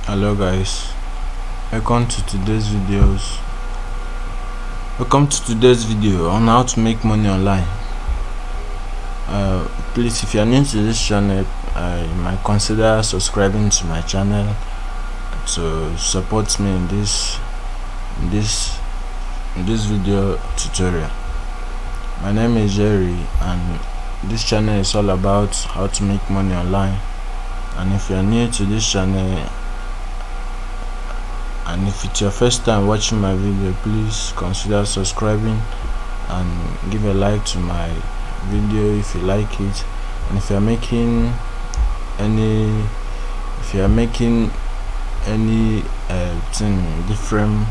Hello guys, welcome to today's videos. Welcome to today's video on how to make money online. Please, if you are new to this channel, you might consider subscribing to my channel to support me in this video tutorial. My name is Jerry, and this channel is all about how to make money online. And if you are new to this channel, and if it's your first time watching my video, please consider subscribing and give a like to my video if you like it. And if you are making any thing different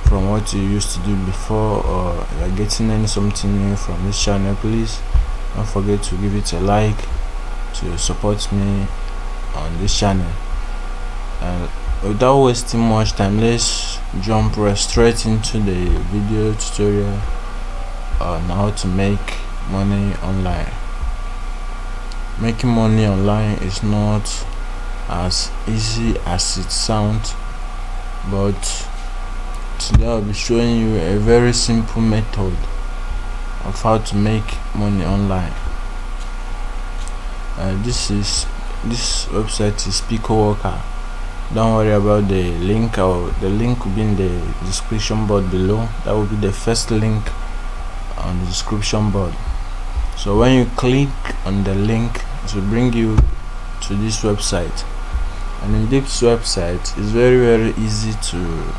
from what you used to do before, or you are getting something new from this channel, please don't forget to give it a like to support me on this channel. And without wasting much time, let's jump straight into the video tutorial on how to make money online. Making money online is not as easy as it sounds, but today I'll be showing you a very simple method of how to make money online. This website is Picoworker. Don't worry about the link, or the link will be in the description board below. That will be the first link on the description board. So when you click on the link, it will bring you to this website, and in this website it's very easy to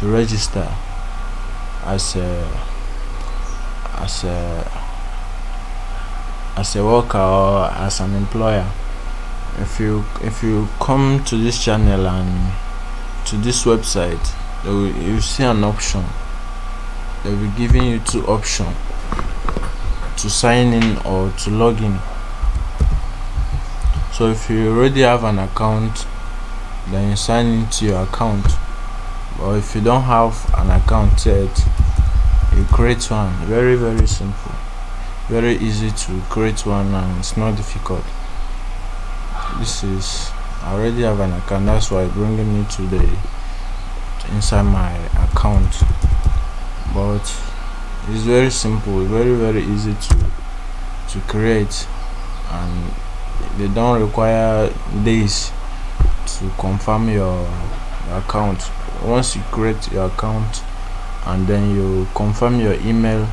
register as a worker or as an employer. If you come to this channel and to this website, you see an option. They'll be giving you two options: to sign in or to log in. So if you already have an account, then you sign into your account. Or if you don't have an account yet, you create one. Very simple, very easy to create one, and it's not difficult. I already have an account, that's why bringing me to inside my account. But it's very simple, very easy to create, and they don't require days to confirm your account. Once you create your account and then you confirm your email,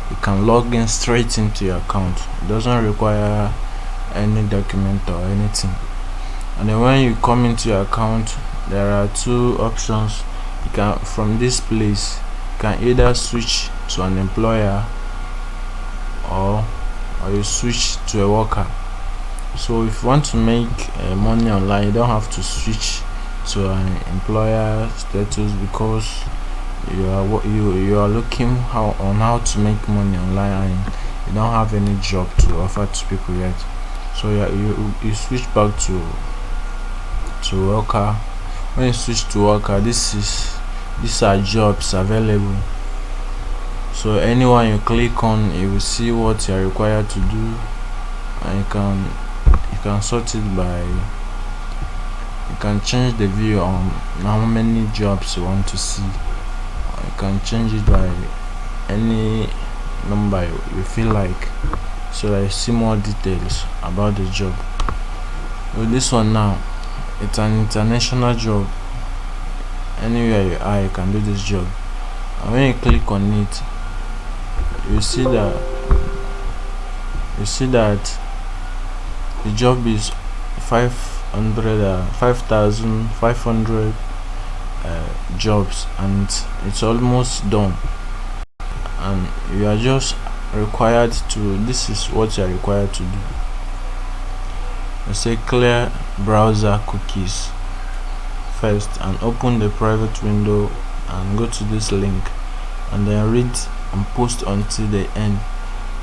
you can log in straight into your account. It doesn't require any document or anything. And then when you come into your account, there are two options. You can, from this place, you can either switch to an employer or you switch to a worker. So if you want to make money online, you don't have to switch to an employer status, because you are looking on how to make money online and you don't have any job to offer to people yet. So you switch back to worker. When you switch to worker, these are jobs available. So anyone you click on, you will see what you are required to do, and you can sort it by, you can change the view on how many jobs you want to see. You can change it by any number you feel like, so that you see more details about the job. With this one now, it's an international job. Anywhere you are, you can do this job. And when you click on it, you see that the job is 5,500 jobs, and it's almost done. And you are just required to, this is what you are required to do. You say clear browser cookies first, and open the private window and go to this link, and then read and post until the end.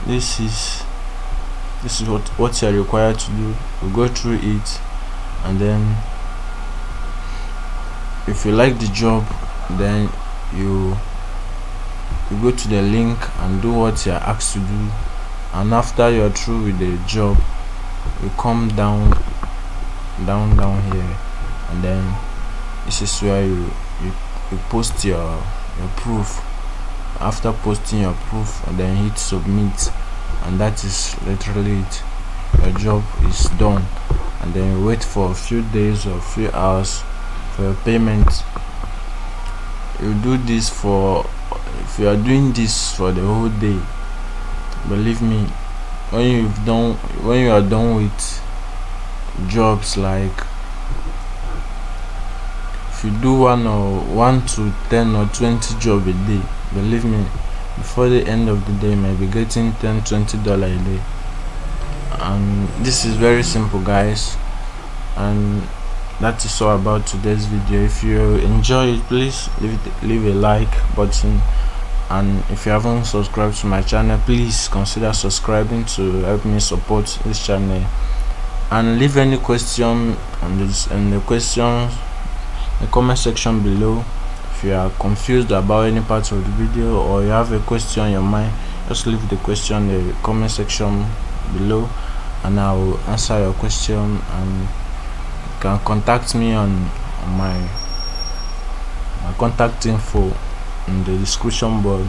This is what you are required to do. You go through it, and then if you like the job, then you go to the link and do what you are asked to do. And after you are through with the job, you come down here, and and then this is where you post your proof. After posting your proof, and then hit submit, and that is literally it. Your job is done, and then you wait for a few days or a few hours for your payment. You do this for, if you are doing this for the whole day, believe me, when you are done with jobs, like if you do 1 to 10 or 20 job a day, believe me, before the end of the day you may be getting $10-20 a day. And this is very simple, guys, and that is all about today's video. If you enjoy it, please leave a like button, and if you haven't subscribed to my channel, please consider subscribing to help me support this channel. And leave any question on this in the comment section below. If you are confused about any part of the video, or you have a question in your mind, just leave the question in the comment section below, and I will answer your question. And you can contact me on my contact info in the description box.